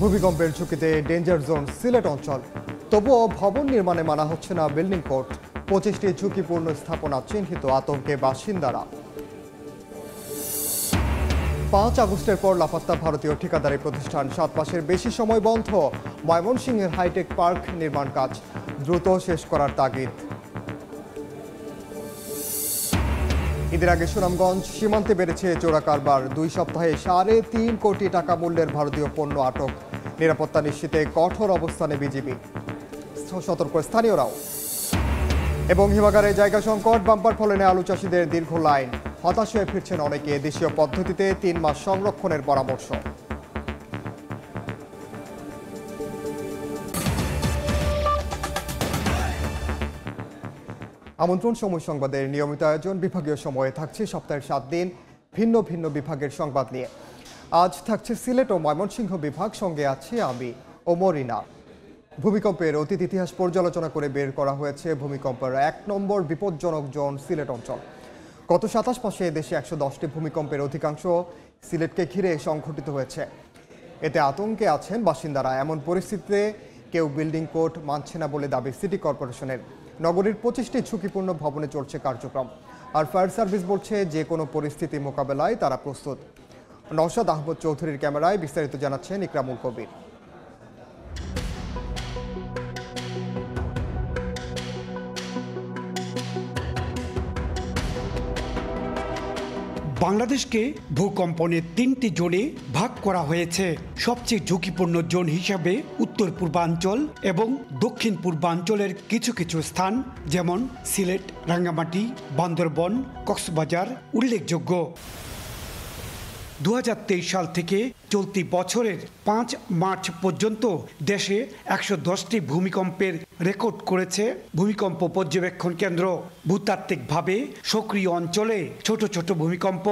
ভূমিকম্পের ঝুঁকিতে danger zone Sylhet অঞ্চল, তবুও ভবন নির্মাণে মানা হচ্ছে না বিল্ডিং কোড। 25টি ঝুঁকিপূর্ণ স্থাপনা চিহ্নিত, আতঙ্কে বাসিন্দারা। 5 আগস্টের পর লাপাত্তা ভারতীয় ঠিকাদারি প্রতিষ্ঠান, 7 মাসের বেশি সময় বন্ধ। ময়মনসিংহের হাইটেক পার্ক নির্মাণ কাজ দ্রুত শেষ করার তাগিদ। ঈদের আগে সুনামগঞ্জ সীমান্তে বেড়েছে চোরা কারবার, 2 সপ্তাহে 3.5 কোটি টাকা মূল্যের ভারতীয় পণ্য আটক। নিরাপত্তা নিশ্চিতে কঠোর অবস্থানে বিজিবি, সতর্ক স্থানীয়রাও। এবং হিমাগারে জায়গা সংকট, বাম্পার ফলনে আলু চাষিদের দীর্ঘ লাইন। হতাশ হয়ে ফিরছেন অনেকে, দেশীয় পদ্ধতিতে 3 মাস সংরক্ষণের পরামর্শ। আমন্ত্রণ সময় সংবাদের নিয়মিত আয়োজন। বিভাগীয় সময়ে থাকছে সপ্তাহের 7 দিন ভিন্ন ভিন্ন বিভাগের সংবাদ নিয়ে। আজ থাকছে সিলেট ও ময়মনসিংহ বিভাগ, সঙ্গে আছে আমি ওমরিনা। ভূমিকম্পের অতীত ইতিহাস পর্যালোচনা করে বের করা হয়েছে ভূমিকম্পের 1 নম্বর বিপজ্জনক জোন সিলেট অঞ্চল। গত 27 মাসে দেশে 110টি ভূমিকম্পের অধিকাংশ সিলেটকে ঘিরে সংঘটিত হয়েছে। এতে আতঙ্কে আছেন বাসিন্দারা। এমন পরিস্থিতিতে কেউ বিল্ডিং কোড মানছে না বলে দাবি সিটি কর্পোরেশনের। নগরীর 25টি ঝুঁকিপূর্ণ ভবনে চলছে কার্যক্রম, আর ফায়ার সার্ভিস বলছে যে কোনো পরিস্থিতি মোকাবেলায় তারা প্রস্তুত। নওশাদ আহমদ চৌধুরীর ক্যামেরায় বিস্তারিত জানাচ্ছেন ইকরামুল কবির। বাংলাদেশকে ভূকম্পনের 3টি জোনে ভাগ করা হয়েছে। সবচেয়ে ঝুঁকিপূর্ণ জোন হিসাবে উত্তর পূর্বাঞ্চল এবং দক্ষিণ পূর্বাঞ্চলের কিছু কিছু স্থান যেমন সিলেট, রাঙ্গামাটি, বান্দরবন, কক্সবাজার উল্লেখযোগ্য। 2023 সাল থেকে চলতি বছরের 5 মার্চ পর্যন্ত দেশে 110টি ভূমিকম্পের রেকর্ড করেছে ভূমিকম্প পর্যবেক্ষণ কেন্দ্র। ভূতাত্ত্বিকভাবে সক্রিয় অঞ্চলে ছোট ছোট ভূমিকম্প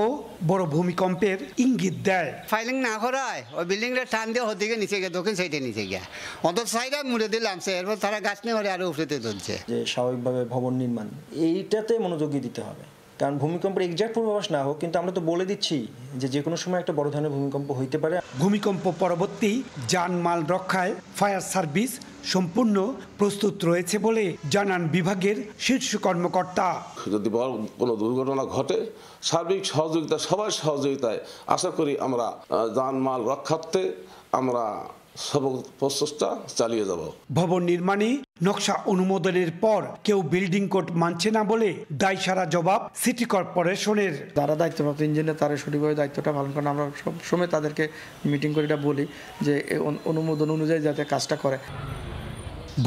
বড় ভূমিকম্পের ইঙ্গিত দেয়। ফাইলিং না করায় ওই বিল্ডিংটা টান দিয়ে ওদিকে নিচে গিয়ে দক্ষিণ সাইডে নিচে গিয়া অন্তত সাইডে মুড়ে দিলাম, এরপর তারা গাছ নিয়ে আরো উপরেতে তুলছে। যে স্বাভাবিকভাবে ভবন নির্মাণ এইটাতে মনোযোগী দিতে হবে, কারণ ভূমিকম্পের এক্সাক্ট পূর্বাভাস না হোক, কিন্তু আমরা তো বলে দিচ্ছি যে কোনো সময় একটা বড় ধরনের ভূমিকম্প হইতে পারে। ভূমিকম্প পরবর্তী জানমাল রক্ষায় ফায়ার সার্ভিস সম্পূর্ণ প্রস্তুত রয়েছে বলে জানান বিভাগের শীর্ষ কর্মকর্তা। যদি বড় কোনো দুর্ঘটনা ঘটে, সার্বিক সহযোগিতা, সবার সহযোগিতায় আশা করি আমরা জানমাল রক্ষার্থে আমরা সব প্রচেষ্টা চালিয়ে যাব। ভবন নির্মাণে নকশা অনুমোদনের পর কেউ বিল্ডিং কোড মানছে না বলে দায়সারা জবাব সিটি কর্পোরেশনের। যারা দায়িত্বপ্রাপ্ত ইঞ্জিনিয়ার তারা সঠিকভাবে দায়িত্বটা পালন করেন। আমরা সব সময় তাদেরকে মিটিং করে এটা বলি যে অনুমোদন অনুযায়ী যাতে কাজটা করে।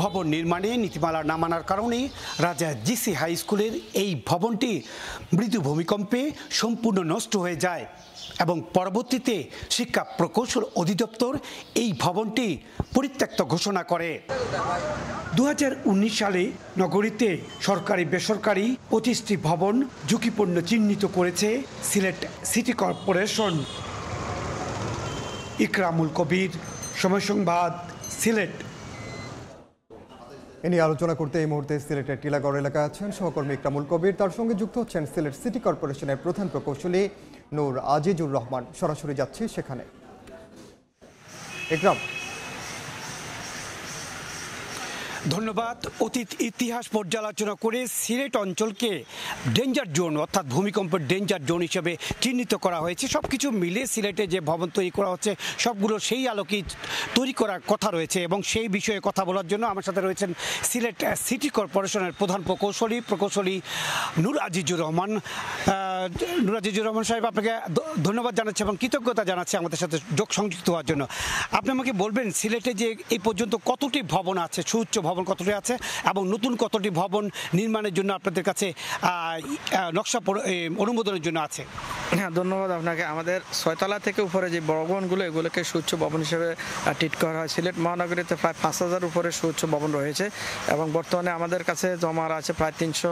ভবন নির্মাণে নীতিমালা না মানার কারণে রাজা জিসি হাই স্কুলের এই ভবনটি মৃদু ভূমিকম্পে সম্পূর্ণ নষ্ট হয়ে যায় এবং পরবর্তীতে শিক্ষা প্রকৌশল অধিদপ্তর এই ভবনটি পরিত্যক্ত ঘোষণা করে। 2019 সালে নগরীতে সরকারি বেসরকারি 25টি ভবন ঝুঁকিপূর্ণ চিহ্নিত করেছে সিলেট সিটি কর্পোরেশন। ইকরামুল কবির, সময় সংবাদ, সিলেট। এ নিয়ে আলোচনা করতে এই মুহূর্তে সিলেটের টিলাগড় এলাকায় আছেন সহকর্মী ইকরামুল কবির। তার সঙ্গে যুক্ত হচ্ছেন সিলেট সিটি কর্পোরেশনের প্রধান প্রকৌশলী নূর আজিজুর রহমান। সরাসরি যাচ্ছি সেখানে। ইকরাম, ধন্যবাদ। অতীত ইতিহাস পর্যালোচনা করে সিলেট অঞ্চলকে ডেঞ্জার জোন অর্থাৎ ভূমিকম্পের ডেঞ্জার জোন হিসেবে চিহ্নিত করা হয়েছে। সব কিছু মিলে সিলেটে যে ভবন তৈরি করা হচ্ছে সবগুলো সেই আলোকেই তৈরি করার কথা রয়েছে এবং সেই বিষয়ে কথা বলার জন্য আমার সাথে রয়েছেন সিলেট সিটি কর্পোরেশনের প্রধান প্রকৌশলী নূর আজিজুর রহমান। নূর আজিজুর রহমান সাহেব, আপনাকে ধন্যবাদ জানাচ্ছি এবং কৃতজ্ঞতা জানাচ্ছি আমাদের সাথে সংযুক্ত হওয়ার জন্য। আপনি আমাকে বলবেন সিলেটে যে এই পর্যন্ত কতটি ভবন আছে, সুউচ্চ ভবন কতটি আছে এবং নতুন কতটি ভবন নির্মাণের জন্য আপনাদের কাছে নকশা অনুমোদনের জন্য আছে? হ্যাঁ, ধন্যবাদ আপনাকে। আমাদের 6 তলা থেকে উপরে যে বড় ভবনগুলো এগুলোকে সুউচ্চ ভবন হিসেবে ট্রিট করা হয়। সিলেট মহানগরীতে প্রায় 5000 উপরে সুউচ্চ ভবন রয়েছে এবং বর্তমানে আমাদের কাছে জমা আছে প্রায় 300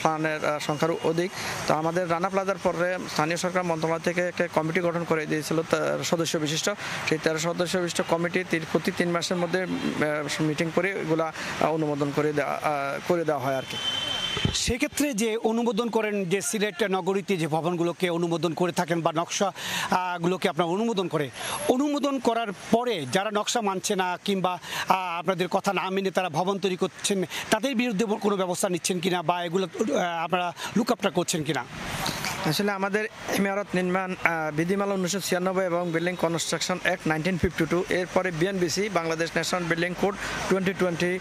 প্ল্যানের সংখ্যার অধিক। তো আমাদের রানা প্লাজার পরে স্থানীয় সরকার মন্ত্রণালয় থেকে একটা কমিটি গঠন করে দিয়েছিল 13 সদস্য বিশিষ্ট। সেই 13 সদস্য বিশিষ্ট কমিটি প্রতি 3 মাসের মধ্যে মিটিং করে এগুলা অনুমোদন করে দেওয়া হয় আর কি। সেক্ষেত্রে যে অনুমোদন করেন যে সিলেট নগরীতে যে ভবনগুলোকে অনুমোদন করে থাকেন বা নকশা গুলোকে আপনার অনুমোদন করার পরে যারা নকশা মানছে না কিংবা আপনাদের কথা না মেনে তারা ভবন তৈরি করছেন তাদের বিরুদ্ধে কোনো ব্যবস্থা নিচ্ছেন কিনা বা এগুলো আপনারা লুকআপটা করছেন কিনা? আসলে আমাদের ইমারত নির্মাণ বিধিমালা 1996 এবং বিল্ডিং কনস্ট্রাকশন অ্যাক্ট 1952 এরপরে BNBC Bangladesh national building code 2020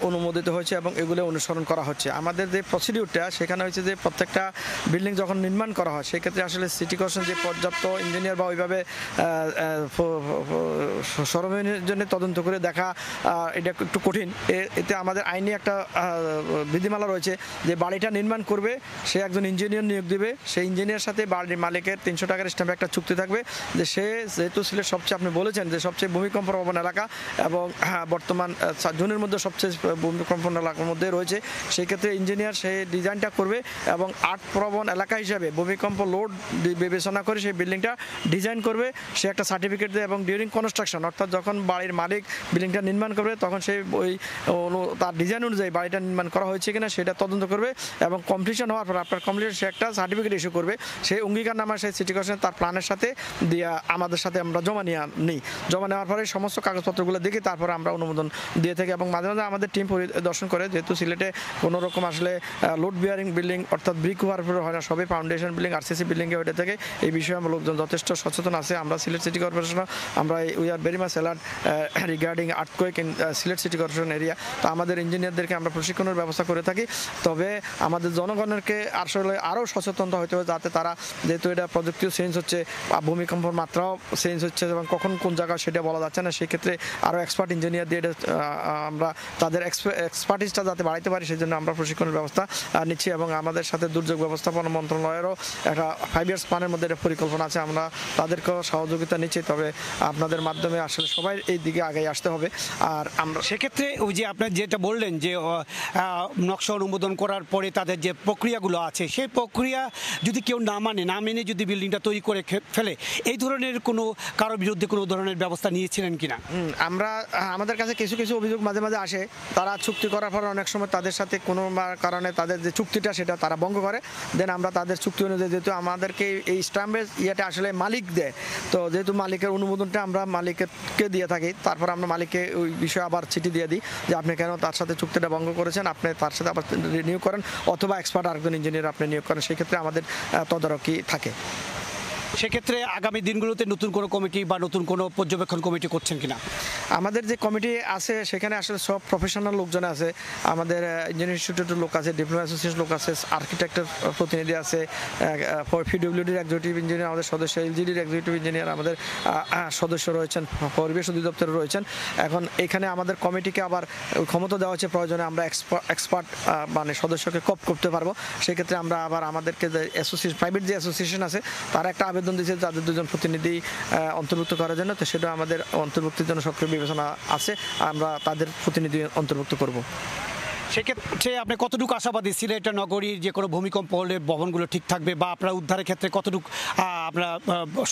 অনুমোদিত হয়েছে এবং এগুলো অনুসরণ করা হচ্ছে। আমাদের যে প্রসিডিউরটা সেখানে হচ্ছে যে প্রত্যেকটা বিল্ডিং যখন নির্মাণ করা হয় সেক্ষেত্রে আসলে সিটি কর্পোরেশন যে পর্যাপ্ত ইঞ্জিনিয়ার বা ওইভাবে সরঞ্জামের জন্য তদন্ত করে দেখা এটা একটু কঠিন। এতে আমাদের আইনি একটা বিধিমালা রয়েছে যে বাড়িটা নির্মাণ করবে সে একজন ইঞ্জিনিয়ার নিয়োগ দেবে, সেই ইঞ্জিনিয়ার সাথে বাড়ির মালিকের 300 টাকার স্ট্যাম্পে একটা চুক্তি থাকবে যে সে যেহেতু সিলেট সবচেয়ে আপনি বলেছেন যে সবচেয়ে ভূমিকম্প প্রবণ এলাকা এবং বর্তমান জোনের মধ্যে সবচেয়ে ভূমিকম্প এলাকার মধ্যে রয়েছে, সেই ক্ষেত্রে ইঞ্জিনিয়ার সেই ডিজাইনটা করবে এবং আর্ট প্রবণ এলাকা হিসাবে ভূমিকম্প লোড বিবেচনা করে সেই বিল্ডিংটা ডিজাইন করবে, সে একটা সার্টিফিকেট দেয় এবং ডিউরিং কনস্ট্রাকশন অর্থাৎ যখন বাড়ির মালিক বিল্ডিংটা নির্মাণ করবে তখন সেই ওই তার ডিজাইন অনুযায়ী বাড়িটা নির্মাণ করা হয়েছে কিনা সেটা তদন্ত করবে এবং কমপ্লিশন হওয়ার পর আপনার কমপ্লিশন সে একটা সার্টিফিকেট ইস্যু করবে, সেই অঙ্গীকারনামা সেই সিটি কর্পোরেশন তার প্ল্যানের সাথে দিয়ে আমাদের সাথে আমরা জমা নেওয়ার পরে সমস্ত কাগজপত্রগুলো দেখে তারপরে আমরা অনুমোদন দিয়ে থাকি এবং মাঝে মাঝে আমাদের টিম পরিদর্শন করে, যেহেতু সিলেটে কোনো রকম আসলে লোড বিয়ারিং বিল্ডিং অর্থাৎ ব্রিক ওয়ার হয় না, সবই ফাউন্ডেশন বিল্ডিং আরসিসি বিল্ডিংয়ে ওইটা থেকে এই বিষয়ে আমার লোকজন যথেষ্ট সচেতন আছে। আমরা সিলেট সিটি কর্পোরেশন আমরা we are very much alert regarding earthquake in Sylhet city corporation area. তো আমাদের ইঞ্জিনিয়ারদেরকে আমরা প্রশিক্ষণের ব্যবস্থা করে থাকি, তবে আমাদের জনগণকে আসলে আরও সচেতন হতে হবে যাতে তারা, যেহেতু এটা প্রযুক্তিও চেঞ্জ হচ্ছে, ভূমিকম্পর মাত্রাও চেঞ্জ হচ্ছে এবং কখন কোন জায়গায় সেটা বলা যাচ্ছে না, সেক্ষেত্রে আরও এক্সপার্ট ইঞ্জিনিয়ার দিয়ে আমরা তাদের এক্সপার্টিসটা যাতে বাড়াইতে পারি সেই জন্য আমরা প্রশিক্ষণের ব্যবস্থা নিচ্ছি এবং আমাদের সাথে দুর্যোগ ব্যবস্থাপনা মন্ত্রণালয়েরও একটা 5 ইয়ার্স প্ল্যানের মধ্যে একটা পরিকল্পনা আছে, আমরা তাদেরকেও সহযোগিতা নিচ্ছি। তবে আপনাদের মাধ্যমে আসলে সবাই এই দিকে আগে আসতে হবে। আর আমরা সেক্ষেত্রে ওই যে আপনার যেটা বললেন যে নকশা অনুমোদন করার পরে তাদের যে প্রক্রিয়াগুলো আছে সেই প্রক্রিয়া যদি কেউ না মেনে যদি বিল্ডিংটা তৈরি করে ফেলে, এই ধরনের কোনো কারোর বিরুদ্ধে কোনো ধরনের ব্যবস্থা নিয়েছিলেন কিনা? আমরা আমাদের কাছে কিছু কিছু অভিযোগ মাঝে মাঝে আসে, তারা চুক্তি করার পর অনেক সময় তাদের সাথে কোনো কারণে তাদের যে চুক্তিটা সেটা তারা ভঙ্গ করে, দেন আমরা তাদের চুক্তি অনুযায়ী, যেহেতু আমাদেরকে এই স্ট্যাম্পের ইয়েটা আসলে মালিক দেয়, তো যেহেতু মালিকের অনুমোদনটা আমরা মালিককে দিয়ে থাকি, তারপর আমরা মালিককে ওই বিষয়ে আবার চিঠি দিয়ে দিই যে আপনি কেন তার সাথে চুক্তিটা ভঙ্গ করেছেন, আপনি তার সাথে আবার নিয়োগ করেন অথবা এক্সপার্ট আরেকজন ইঞ্জিনিয়ার আপনি নিয়োগ করেন, সেই ক্ষেত্রে আমাদের তদারকি থাকে। সেক্ষেত্রে আগামী দিনগুলোতে নতুন কোনো কমিটি বা নতুন কোনো পর্যবেক্ষণ কমিটি করছেন কিনা? আমাদের যে কমিটি আছে সেখানে আসলে সব প্রফেশনাল লোকজন আছে, আমাদের ইঞ্জিনিয়ারিং ইনস্টিটিউটের লোক আছে, ডিপ্লোমা অ্যাসোসিয়েশন লোক আছে, আর্কিটেক্টের প্রতিনিধি আছে, পিডব্লিউডির এক্সিকিউটিভ ইঞ্জিনিয়ার আমাদের সদস্য, এলজিডির এক্সিকিউটিভ ইঞ্জিনিয়ার আমাদের সদস্য রয়েছেন, পরিবেশ অধিদপ্তরে রয়েছেন। এখন এখানে আমাদের কমিটিকে আবার ক্ষমতা দেওয়া হচ্ছে, প্রয়োজনে আমরা এক্সপার্ট মানে সদস্যকে কপ করতে পারবো, সেক্ষেত্রে আমরা আবার আমাদেরকে যে অ্যাসোসিয়েশন প্রাইভেট যে অ্যাসোসিয়েশন আছে তারা একটা আবেদন দিয়েছে তাদের 2 জন প্রতিনিধি অন্তর্ভুক্ত করার জন্য, তো সেটা আমাদের অন্তর্ভুক্তির জন্য সক্রিয় বিবেচনা আছে, আমরা তাদের প্রতিনিধি অন্তর্ভুক্ত করব। সেক্ষেত্রে আপনি কতটুকু আশাবাদী সিলেট নগরীর যে কোনো ভূমিকম্প হলে ভবনগুলো ঠিক থাকবে বা আপনার উদ্ধারের ক্ষেত্রে কতটুকু আপনারা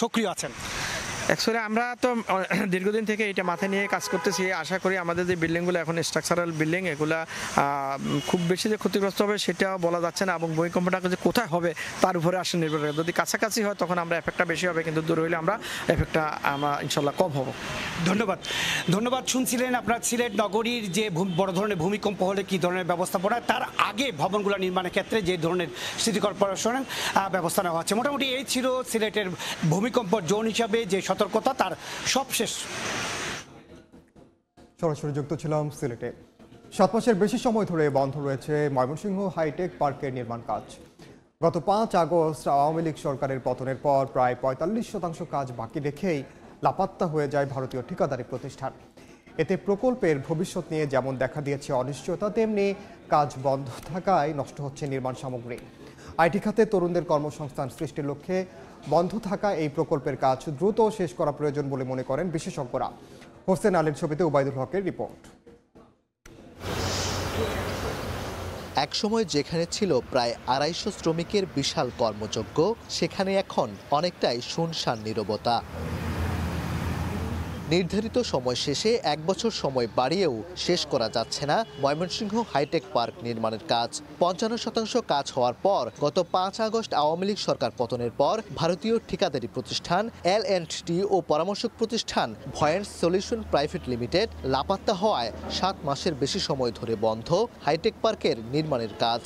সক্রিয় আছেন? অ্যাকচুয়ালি আমরা তো দীর্ঘদিন থেকে এটা মাথায় নিয়ে কাজ করতেছি, আশা করি আমাদের যে বিল্ডিংগুলো এখন স্ট্রাকচারাল বিল্ডিং এগুলা খুব বেশি যে ক্ষতিগ্রস্ত হবে সেটা বলা যাচ্ছে না এবং ভূমিকম্পটা যে কোথায় হবে তার উপরে আসলে নির্ভর করে, যদি কাছাকাছি হয় তখন আমরা এফেক্টটা বেশি হবে, কিন্তু দূর হইলে আমরা এফেক্টটা আমরা ইনশাল্লাহ কম হব। ধন্যবাদ। শুনছিলেন আপনার সিলেট নগরীর যে বড় ধরনের ভূমিকম্প হলে কী ধরনের ব্যবস্থাপনা, তার আগে ভবনগুলো নির্মাণের ক্ষেত্রে যে ধরনের সিটি কর্পোরেশনের ব্যবস্থা নেওয়া হচ্ছে। মোটামুটি এই ছিল সিলেটের ভূমিকম্প জোন হিসাবে যে সতর্কতা তার সবশেষ। সরাসরি যুক্ত ছিলাম সিলেটে। 7 মাসের বেশি সময় ধরে বন্ধ রয়েছে ময়মনসিংহ হাইটেক পার্কের নির্মাণ কাজ। গত 5 আগস্ট আওয়ামী লীগ সরকারের পতনের পর প্রায় 45% কাজ বাকি রেখেই লাপাত্তা হয়ে যায় ভারতীয় ঠিকাদারি প্রতিষ্ঠান। এতে প্রকল্পের ভবিষ্যৎ নিয়ে যেমন দেখা দিয়েছে অনিশ্চয়তা, তেমনি কাজ বন্ধ থাকায় নষ্ট হচ্ছে নির্মাণ সামগ্রী। আইটি খাতে তরুণদের কর্মসংস্থান সৃষ্টির লক্ষ্যে বন্ধ থাকা এই প্রকল্পের কাজ দ্রুত শেষ করা প্রয়োজন বলে মনে করেন বিশেষজ্ঞরা। হোসেন আলীর ছবিতে ওবায়দুল হকের রিপোর্ট। একসময় যেখানে ছিল প্রায় 250 শ্রমিকের বিশাল কর্মযজ্ঞ, সেখানে এখন অনেকটাই শুনশান নীরবতা। নির্ধারিত সময় শেষে 1 বছর সময় বাড়িয়েও শেষ করা যাচ্ছে না ময়মনসিংহ হাইটেক পার্ক নির্মাণের কাজ। 55% কাজ হওয়ার পর গত 5 আগস্ট আওয়ামী লীগ সরকার পতনের পর ভারতীয় ঠিকাদারি প্রতিষ্ঠান L&T ও পরামর্শক প্রতিষ্ঠান ভয়েন্ট সলিউশন প্রাইভেট লিমিটেড লাপাত্তা হওয়ায় 7 মাসের বেশি সময় ধরে বন্ধ হাইটেক পার্কের নির্মাণের কাজ।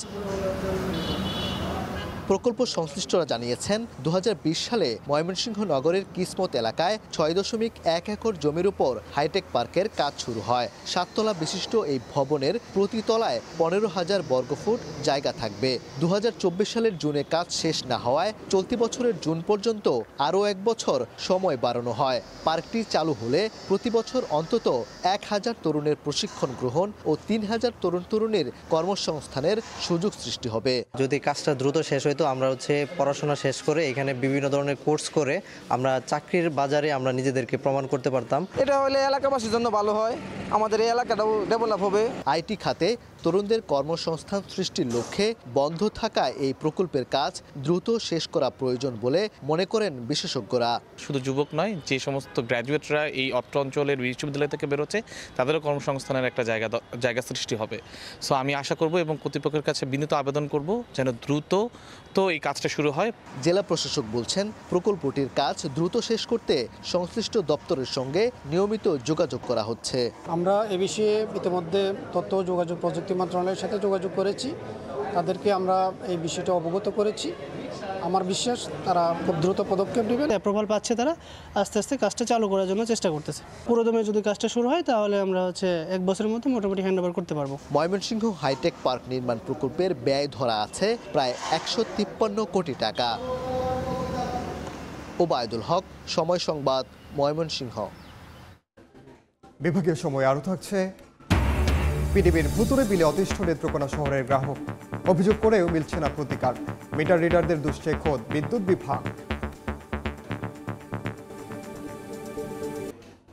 প্রকল্প সংশ্লিষ্টরা জানিয়েছেন 2020 সালে ময়মনসিংহ নগরের কিসমত এলাকায় 6.1 একর জমির উপর হাইটেক পার্কের কাজ শুরু হয়। 7 তলা বিশিষ্ট এই ভবনের প্রতি তলায় 15,000 বর্গফুট জায়গা থাকবে। 2024 সালের জুনে কাজ শেষ না হওয়ায় চলতি বছরের জুন পর্যন্ত আরও 1 বছর সময় বাড়ানো হয়। পার্কটি চালু হলে প্রতি বছর অন্তত 1,000 তরুণের প্রশিক্ষণ গ্রহণ ও 3,000 তরুণীর কর্মসংস্থানের সুযোগ সৃষ্টি হবে। যদি কাজটা দ্রুত শেষ হয় তো আমরা পড়াশোনা শেষ করে এখানে বিভিন্ন ধরনের কোর্স করে আমরা চাকরির বাজারে আমরা নিজেদেরকে প্রমাণ করতে পারতাম। এটা হলে এলাকাবাসীর জন্য ভালো হয়, আমাদের এই এলাকাটাও ডেভেলপ হবে। আইটি খাতে তরুণদের কর্মসংস্থান সৃষ্টির লক্ষ্যে বন্ধ থাকা এই প্রকল্পের কাজ দ্রুত শেষ করা প্রয়োজন বলে মনে করেন বিশেষজ্ঞরা। শুধু যুবক নয়, যে সমস্ত গ্র্যাজুয়েটরা এই অত্র অঞ্চলের বিশ্ববিদ্যালয় থেকে বেরোচ্ছে তাদেরও কর্মসংস্থানের একটা জায়গা সৃষ্টি হবে। সো আমি আশা করব এবং কর্তৃপক্ষের কাছে বিনীত আবেদন করব যেন দ্রুত এই কাজটা শুরু হয়। জেলা প্রশাসক বলছেন প্রকল্পটির কাজ দ্রুত শেষ করতে সংশ্লিষ্ট দপ্তরের সঙ্গে নিয়মিত যোগাযোগ করা হচ্ছে। আমরা এ বিষয়ে ইতিমধ্যে তথ্য ও যোগাযোগ প্রযুক্তি মন্ত্রণালয়ের সাথে যোগাযোগ করেছি, তাদেরকে আমরা এই বিষয়টা অবগত করেছি। আমার বিশ্বাস তারা খুব দ্রুত পদক্ষেপ নেবেন। অ্যাপ্রুভাল পাচ্ছে, তারা আস্তে আস্তে কাজটা চালু করার জন্য চেষ্টা করতেছে। পুরোদমে যদি কাজটা শুরু হয় তাহলে আমরা 1 বছরের মধ্যে মোটামুটি হ্যান্ডওভার করতে পারবো। ময়মনসিংহ হাইটেক পার্ক নির্মাণ প্রকল্পের ব্যয় ধরা আছে প্রায় 153 কোটি টাকা। ওবায়দুল হক, সময় সংবাদ, ময়মনসিংহ। বিভাগীয় সময় আরও থাকছে। পিডিবির ভুতুরে বিলে অতিষ্ঠ নেত্রকোনা শহরের গ্রাহক, অভিযোগ করেও মিলছে না প্রতিকার। মিটার রিডারদের দুষ্টে খোদ বিদ্যুৎ বিভাগ।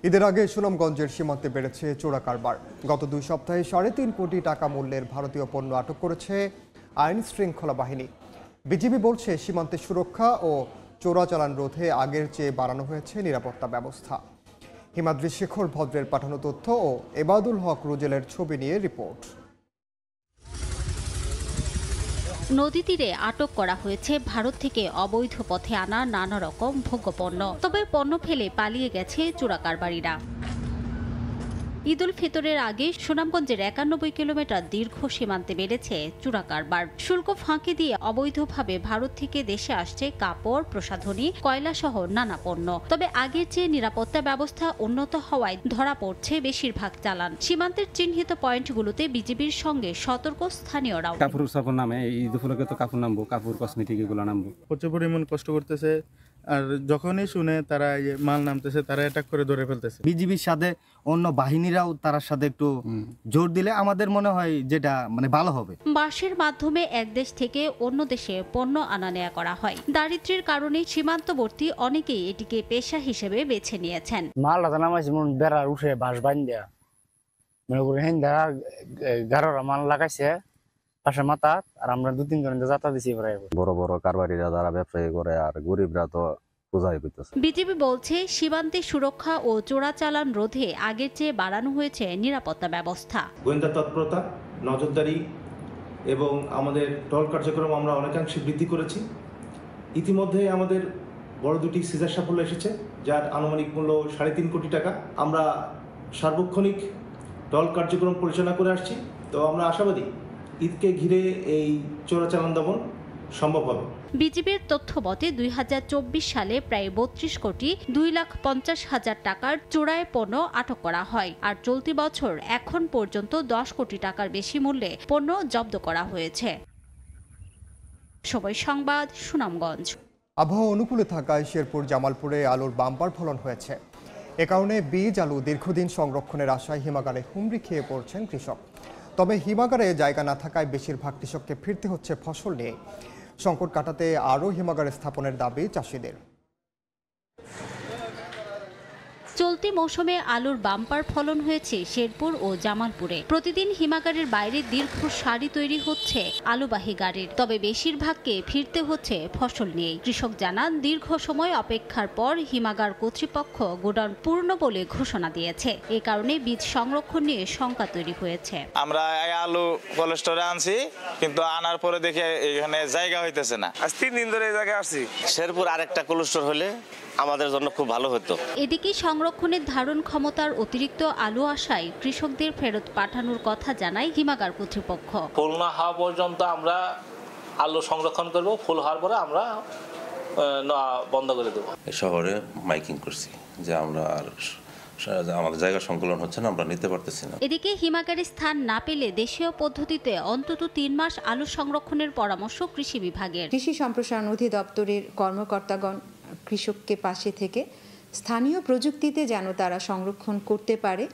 ঈদের আগে সুনামগঞ্জের সীমান্তে বেড়েছে চোরা কারবার। গত 2 সপ্তাহে 3.5 কোটি টাকা মূল্যের ভারতীয় পণ্য আটক করেছে আইন শৃঙ্খলা বাহিনী। বিজিবি বলছে সীমান্তে সুরক্ষা ও চোরাচালান রোধে আগের চেয়ে বাড়ানো হয়েছে নিরাপত্তা ব্যবস্থা। হিমাদ্রি শেখর ভদ্রের পাঠানো তথ্য ও এবাদুল হক রুজেলের ছবি নিয়ে রিপোর্ট। নদী তীরে আটক করা হয়েছে ভারত থেকে অবৈধ পথে আনা নানা রকম ভোগ্যপণ্য। তবে পণ্য ফেলে পালিয়ে গেছে চোরাকারবারিরা। ঈদ উল ফিতরের আগে সুনামগঞ্জের 91 কিলোমিটার দীর্ঘ সীমান্তে বেড়েছে চোরাকারবার। শুল্ক ফাঁকি দিয়ে অবৈধভাবে ভারত থেকে দেশে আসছে কাপড়, প্রসাধনী, কয়লা সহ নানা পণ্য। তবে আগের চেয়ে নিরাপত্তা ব্যবস্থা উন্নত হওয়ায় ধরা পড়ছে বেশিরভাগ চালান। সীমান্তের চিহ্নিত পয়েন্টগুলোতে বিজিবির সঙ্গে সতর্ক স্থানীয়রাও। কাপড় সাপড় নামে ঈদ উপলক্ষে তো কাপড় নামবো, কাপড় কসমেটিক এগুলো নামবো। প্রচুর পরিমাণ কষ্ট করতেছে, আর যখনই শুনে তারা মাল নামতেছে তারা অ্যাটাক করে ধরে ফেলতেছে। বিজিবির সাথে অন্য বাহিনীরাও তার সাথে একটু জোর দিলে আমাদের মনে হয় যেটা ভালো হবে। বাসের মাধ্যমে এক দেশ থেকে অন্য দেশে পণ্য আনা নেয়া করা হয়। দারিদ্র্যের কারণে সীমান্তবর্তী অনেকেই এটিকে পেশা হিসেবে বেছে নিয়েছেন। মাল নামাইছে বেড়া উঠে বাস বান্ধা মনে করি গারোরা মাল লাগাইছে পাশে মাথা, আর আমরা 2-3 জন যাত্রা দিছি। বড় বড় কারবারিরা যারা ব্যবসায়ী করে আর গরিবরা তো বোঝাই পেতেছে। বিজিবি বলছে সীমান্তে সুরক্ষা ও চোরাচালান রোধে আগের চেয়ে বাড়ানো হয়েছে নিরাপত্তা ব্যবস্থা। গোয়েন্দা তৎপরতা, নজরদারি এবং আমাদের টহল কার্যক্রম আমরা অনেকাংশে বৃদ্ধি করেছি। ইতিমধ্যে আমাদের বড় 2টি সিজার সাফল্য এসেছে, যার আনুমানিক মূল্য 3.5 কোটি টাকা। আমরা সার্বক্ষণিক টহল কার্যক্রম পরিচালনা করে আসছি। তো আমরা আশাবাদী ঈদকে ঘিরে এই চোরাচালান দমন সম্ভব হবে। বিজিবির তথ্য মতে 2024 সালে প্রায় 32 কোটি 2,50,000 টাকার চোরাই পণ্য আটক করা হয়। আর চলতি বছর এখন পর্যন্ত 10 কোটি টাকার বেশি মূল্যে পণ্য জব্দ করা হয়েছে। সময় সংবাদ, সুনামগঞ্জ। আবহাওয়া অনুকূলে থাকায় শেরপুর জামালপুরে আলুর বাম্পার ফলন হয়েছে। এ কারণে বীজ আলু দীর্ঘদিন সংরক্ষণের আশায় হিমাগারে হুমড়ি খেয়ে পড়ছেন কৃষক। তবে হিমাগারে জায়গা না থাকায় বেশিরভাগ কৃষককে ফিরতে হচ্ছে ফসল নিয়ে। সংকট কাটাতে আরও হিমাগার স্থাপনের দাবি চাষিদের। চলতি মৌসুমে আলুর বাম্পার ফলন হয়েছে শেরপুর ও জামালপুরে। প্রতিদিন হিমাগারের বাইরে দীর্ঘ সারি তৈরি হচ্ছে আলুবাহী গাড়ির, তবে বেশিরভাগকে ফিরতে হচ্ছে ফসল নিয়ে। কৃষক জানান, দীর্ঘ সময় অপেক্ষার পর হিমাগার কর্তৃপক্ষ গোডাউন পূর্ণ বলে ঘোষণা দিয়েছে। এ কারণে বীজ সংরক্ষণ নিয়ে শঙ্কা তৈরি হয়েছে। আমরা আলু কোল্ড স্টোরে আনছি, কিন্তু আনার পরে দেখে এখানে জায়গা হইতেছে না। আজ 3 দিন ধরে এই জায়গায় আসছি। শেরপুর আরেকটা কোল্ড স্টোর হলে আমাদের জন্য খুব ভালো হতো। এদিকে সংরক্ষণের ধারণ ক্ষমতার অতিরিক্ত আলু আসায় কৃষকদের ফেরত পাঠানোর কথা জানায় হিমাগার কর্তৃপক্ষ। ফুল না হওয়া পর্যন্ত আমরা আলু সংরক্ষণ করব, ফুল হওয়ার পরে আমরা বন্ধ করে দেব। শহরে মাইকিং করছি যে আমরা আর আমাদের জায়গা সংকলন হচ্ছে না, আমরা নিতে পারতেছি না। এদিকে হিমাগারে স্থান না পেলে দেশীয় পদ্ধতিতে অন্তত 3 মাস আলু সংরক্ষণের পরামর্শ কৃষি বিভাগের। কৃষি সম্প্রসারণ অধিদপ্তরের কর্মকর্তাগণ কৃষককে পাশে থেকে স্থানীয় প্রযুক্তিতে যেন তারা সংরক্ষণ করতে পারে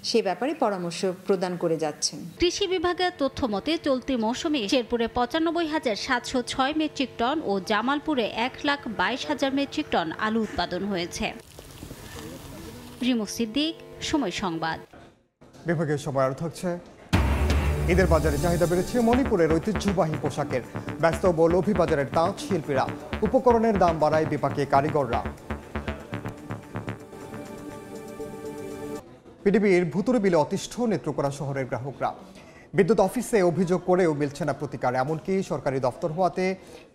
সে ব্যাপারে পরামর্শ প্রদান করে যাচ্ছেন। কৃষি বিভাগের তথ্য মতে চলতি মৌসুমে শেরপুরে ৯৫,৭০৬ মেট্রিক টন ও জামালপুরে ১,২২,০০০ মেট্রিক টন আলু উৎপাদন হয়েছে। রিমু সিদ্দিক, সময় সংবাদ। বিভাগের সময় আরও থাকছে। ঈদের বাজারে চাহিদা বেড়েছে মণিপুরের ঐতিহ্যবাহী পোশাকের। ব্যস্ত মৌলভীবাজারের তাঁত শিল্পীরা, উপকরণের দাম বাড়ায় বিপাকে কারিগররা। পিডিবির ভুতুড়ে বিলে অতিষ্ঠ নেত্রকোনা শহরের গ্রাহকরা। বিদ্যুৎ অফিসে অভিযোগ করেও মিলছে না প্রতিকার, এমনকি সরকারি দপ্তর হওয়াতে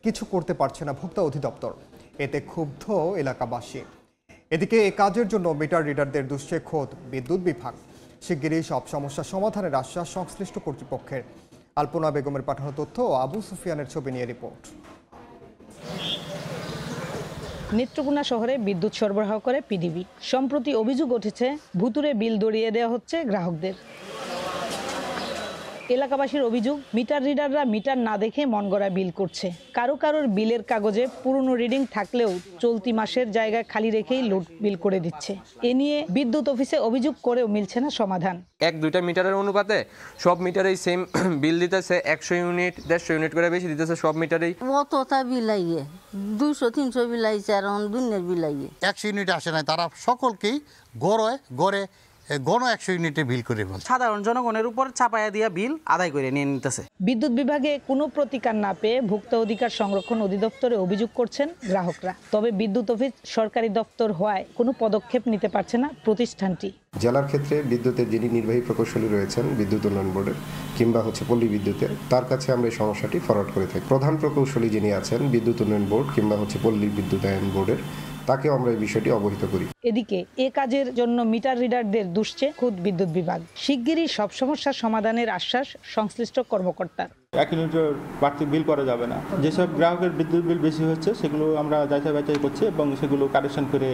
কিছু করতে পারছে না ভোক্তা অধিদপ্তর। এতে ক্ষুব্ধ এলাকাবাসী। এদিকে এ কাজের জন্য মিটার রিডারদের দুষছে খোদ বিদ্যুৎ বিভাগ। শিগগিরই সব সমস্যা সমাধানের আশ্বাস সংশ্লিষ্ট কর্তৃপক্ষের। আলপনা বেগমের পাঠানো তথ্য ও আবু সুফিয়ানের ছবি নিয়ে রিপোর্ট। নেত্রকোনা শহরে বিদ্যুৎ সরবরাহ করে পিডিবি। সম্প্রতি অভিযোগ উঠেছে ভুতুড়ে বিল দরিয়ে দেওয়া হচ্ছে গ্রাহকদের। এলাকাবাসীর অভিযোগ, মিটার রিডাররা মিটার না দেখে মনগড়া বিল করছে। কারোর বিলের কাগজে পুরনো রিডিং থাকলেও চলতি মাসের জায়গায় খালি রেখেই লোড বিল করে দিচ্ছে। এ নিয়ে বিদ্যুৎ অফিসে অভিযোগ করেও মিলছে না সমাধান। 1-2টা মিটারের অনুপাতে সব মিটারেই সেম বিল দিতেছে, 100 ইউনিট 150 ইউনিট করে বেশি দিতেছে সব মিটারেই। অতটা বিলাইয়ে 200-300 বিলাইছে, আর দুনিয়ার বিলাইয়ে 100 ইউনিট আসে না। তারা সকলকেই গড়ে 100 ইউনিটে বিল করে বলছে। সাধারণ জনগণের উপর চাপায়া দিয়া বিল আদায় করে নিয়ে নিতেছে। বিদ্যুৎ বিভাগে কোনো প্রতিকার না পেয়ে ভোক্তা অধিকার সংরক্ষণ অধিদপ্তরে অভিযোগ করছেন গ্রাহকরা। তবে বিদ্যুৎ অফিস সরকারি দপ্তর হওয়ায় কোনো পদক্ষেপ নিতে পারছে না প্রতিষ্ঠানটি। জেলার ক্ষেত্রে বিদ্যুতের যিনি নির্বাহী প্রকৌশলী রয়েছেন বিদ্যুৎ উন্নয়ন বোর্ডের কিংবা পল্লী বিদ্যুতের, তার কাছে আমরা এই সমস্যাটি ফরওয়ার্ড করে থাকি। প্রধান প্রকৌশলী যিনি আছেন বিদ্যুৎ উন্নয়ন বোর্ড কিংবা পল্লী বিদ্যুতায়ন বোর্ডের, তাকেও আমরা এই বিষয়টি অবহিত করি। এদিকে এ কাজের জন্য মিটার রিডারদের দুষছে খোদ বিদ্যুৎ বিভাগ। শিগগিরই সব সমস্যার সমাধানের আশ্বাস সংশ্লিষ্ট কর্মকর্তার। 1 ইউনিটের বাড়তি বিল করা যাবে না। যেসব গ্রাহকের বিদ্যুৎ বিল বেশি হচ্ছে সেগুলো আমরা যাচাই বাছাই করছি এবং সেগুলো কারেকশন করে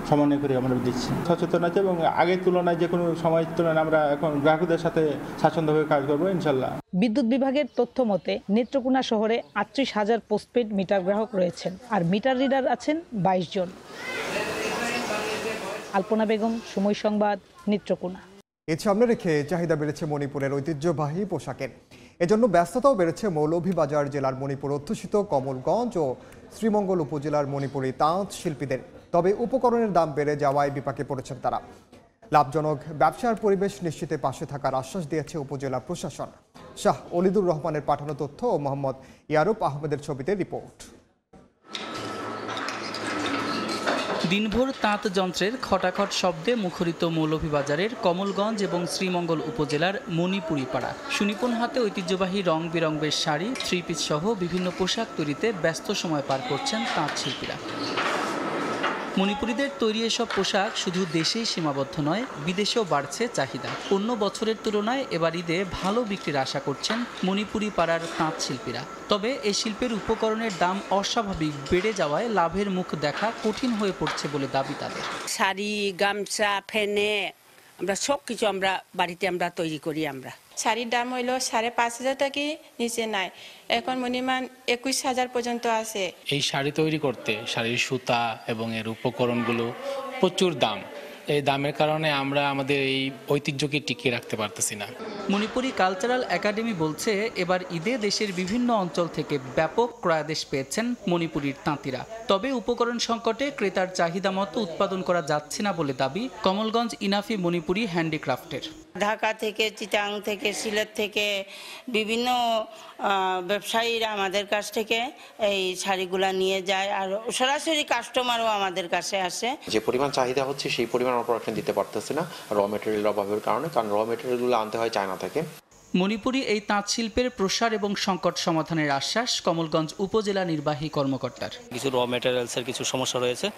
সমন্বয় করে আমরা দিচ্ছি। সচেতন আছে এবং আগের তুলনায় যে কোনো সময়ের তুলনায় আমরা এখন গ্রাহকদের সাথে স্বাচ্ছন্দ্যভাবে কাজ করবো ইনশাল্লাহ। বিদ্যুৎ বিভাগের তথ্য মতে নেত্রকোনা শহরে 38,000 পোস্টপেড মিটার গ্রাহক রয়েছেন, আর মিটার রিডার আছেন 22 জন। আলপনা বেগম, সময় সংবাদ, নেত্রকোনা। এর সামনে রেখে চাহিদা বেড়েছে মণিপুরের ঐতিহ্যবাহী পোশাকের। এজন্য ব্যস্ততাও বেড়েছে মৌলভীবাজার জেলার মণিপুর অধ্যুষিত কমলগঞ্জ ও শ্রীমঙ্গল উপজেলার মণিপুরী তাঁত শিল্পীদের। তবে উপকরণের দাম বেড়ে যাওয়ায় বিপাকে পড়েছেন তারা। লাভজনক ব্যবসার পরিবেশ নিশ্চিতে পাশে থাকার আশ্বাস দিয়েছে উপজেলা প্রশাসন। শাহ অলিদুর রহমানের পাঠানো তথ্য ও মোহাম্মদ ইয়ারুপ আহমেদের ছবিতে রিপোর্ট। দিনভর তাঁত যন্ত্রের খটাখট শব্দে মুখরিত মৌলভীবাজারের কমলগঞ্জ এবং শ্রীমঙ্গল উপজেলার মণিপুরি পাড়া। সুনিপুণ হাতে ঐতিহ্যবাহী রং বেরঙের শাড়ি, 3 পিস সহ বিভিন্ন পোশাক তৈরিতে ব্যস্ত সময় পার করছেন তাঁত শিল্পীরা। মণিপুরীদের তৈরি এসব পোশাক শুধু দেশেই সীমাবদ্ধ নয়, বিদেশেও বাড়ছে চাহিদা। অন্য বছরের তুলনায় এবার ঈদে ভালো বিক্রির আশা করছেন মণিপুরি পাড়ার তাঁত শিল্পীরা। তবে এই শিল্পের উপকরণের দাম অস্বাভাবিক বেড়ে যাওয়ায় লাভের মুখ দেখা কঠিন হয়ে পড়ছে বলে দাবি তাদের। শাড়ি, গামছা, ফেনে আমরা সব কিছু আমরা বাড়িতে আমরা তৈরি করি। আমরা শাড়ির দাম হইল 5,500 টাকা নিচে নাই, এখন মিনিমাম 21,000 পর্যন্ত আছে। এই শাড়ি তৈরি করতে শাড়ির সুতা এবং এর উপকরণগুলো প্রচুর দাম। এই দামের কারণে আমরা আমাদের এই ঐতিহ্যকে টিকিয়ে রাখতে পারতেছি না। মণিপুরি কালচারাল একাডেমি বলছে এবার ঈদে দেশের বিভিন্ন অঞ্চল থেকে ব্যাপক ক্রয়াদেশ পেয়েছেন মণিপুরীর তাঁতিরা। তবে উপকরণ সংকটে ক্রেতার চাহিদা মতো উৎপাদন করা যাচ্ছে না বলে দাবি কমলগঞ্জ ইনাফি মণিপুরি হ্যান্ডিক্রাফটের। ঢাকা থেকে, চিটাং থেকে, সিলেট থেকে বিভিন্ন ব্যবসায়ীরা আমাদের কাছ থেকে এই শাড়িগুলা নিয়ে যায়, আর সরাসরি কাস্টমারও আমাদের কাছে আসে। যে পরিমাণ চাহিদা হচ্ছে সেই পরিমাণ প্রোডাকশন দিতে পারতেছে না র মেটেরিয়ালের অভাবের কারণে, কারণ র মেটেরিয়ালগুলো আনতে হয় চায়না থেকে। মণিপুরি এই তাঁত শিল্পের প্রসার এবং সংকট সমাধানের আশ্বাস কমলগঞ্জ উপজেলা নির্বাহী কর্মকর্তার। কিছু র মেটেরিয়ালসের কিছু সমস্যা রয়েছে,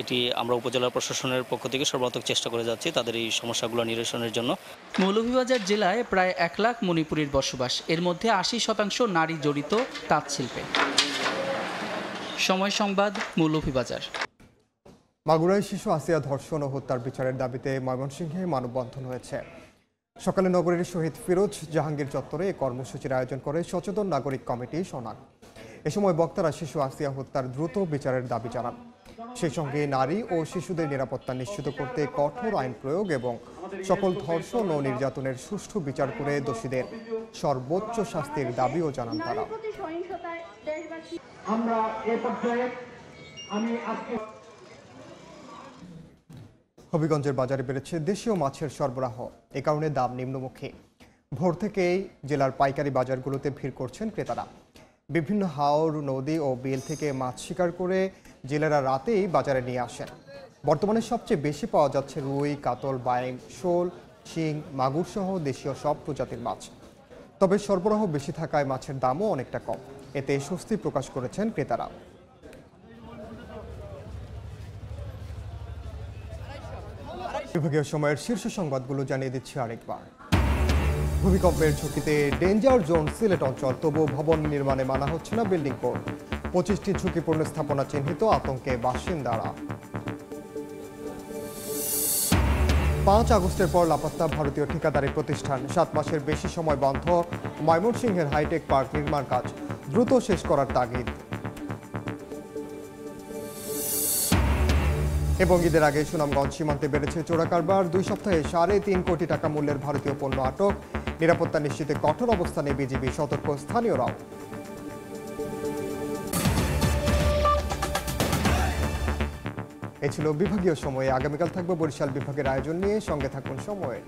এটি আমরা উপজেলা প্রশাসনের পক্ষ থেকে সর্বাত্মক চেষ্টা করে যাচ্ছি তাদের এই সমস্যাগুলো নিরসনের জন্য। মৌলভীবাজার জেলায় প্রায় 1 লাখ মণিপুরীর বসবাস, এর মধ্যে 80% নারী জড়িত তাঁত শিল্পে। সময় সংবাদ, মৌলভীবাজার। মাগুরায় শিশু আসিয়া ধর্ষণ ও হত্যার বিচারের দাবিতে ময়মনসিংহে মানববন্ধন হয়েছে। সকালে নগরীর শহীদ ফিরোজ জাহাঙ্গীর চত্বরে এই কর্মসূচির আয়োজন করে সচেতন নাগরিক কমিটি সোনাক। এ সময় বক্তারা শিশু আসিয়া হত্যার দ্রুত বিচারের দাবি জানান। সেই সঙ্গে নারী ও শিশুদের নিরাপত্তা নিশ্চিত করতে কঠোর আইন প্রয়োগ এবং সকল ধর্ষণ ও নির্যাতনের সুষ্ঠু বিচার করে দোষীদের সর্বোচ্চ শাস্তির দাবিও জানান তারা। হবিগঞ্জের বাজারে বেড়েছে দেশীয় মাছের সরবরাহ, এ কারণে দাম নিম্নমুখী। ভোর থেকেই জেলার পাইকারি বাজারগুলোতে ভিড় করছেন ক্রেতারা। বিভিন্ন হাওর, নদী ও বিল থেকে মাছ শিকার করে জেলেরা রাতেই বাজারে নিয়ে আসেন। বর্তমানে সবচেয়ে বেশি পাওয়া যাচ্ছে রুই, কাতল, বাইম, শোল, শিং, মাগুর সহ দেশীয় সব প্রজাতির মাছ। তবে সরবরাহ বেশি থাকায় মাছের দামও অনেকটা কম, এতে স্বস্তি প্রকাশ করেছেন ক্রেতারা। বিভাগীয় সময়ের শীর্ষ সংবাদগুলো জানিয়ে দিচ্ছি আরেকবার। ভূমিকম্পের ঝুঁকিতে ডেঞ্জার জোন সিলেট অঞ্চল, তবুও ভবন নির্মাণে মানা হচ্ছে না বিল্ডিং কোড। 25টি ঝুঁকিপূর্ণ স্থাপনা চিহ্নিত, আতঙ্কে বাসিন্দারা। 5 আগস্টের পর লাপাত্তা ভারতীয় ঠিকাদারি প্রতিষ্ঠান, 7 মাসের বেশি সময় বন্ধ ময়মনসিংহের হাইটেক পার্ক নির্মাণ কাজ, দ্রুত শেষ করার তাগিদ। এবং ঈদের আগে সুনামগঞ্জ সীমান্তে বেড়েছে চোরা কারবার, 2 সপ্তাহে 3.5 কোটি টাকা মূল্যের ভারতীয় পণ্য আটক। নিরাপত্তা নিশ্চিতে কঠোর অবস্থানে বিজিবি, সতর্ক স্থানীয়রাও। এ ছিল বিভাগীয় সময়ে। আগামীকাল থাকবে বরিশাল বিভাগের আয়োজন নিয়ে, সঙ্গে থাকুন সময়ে।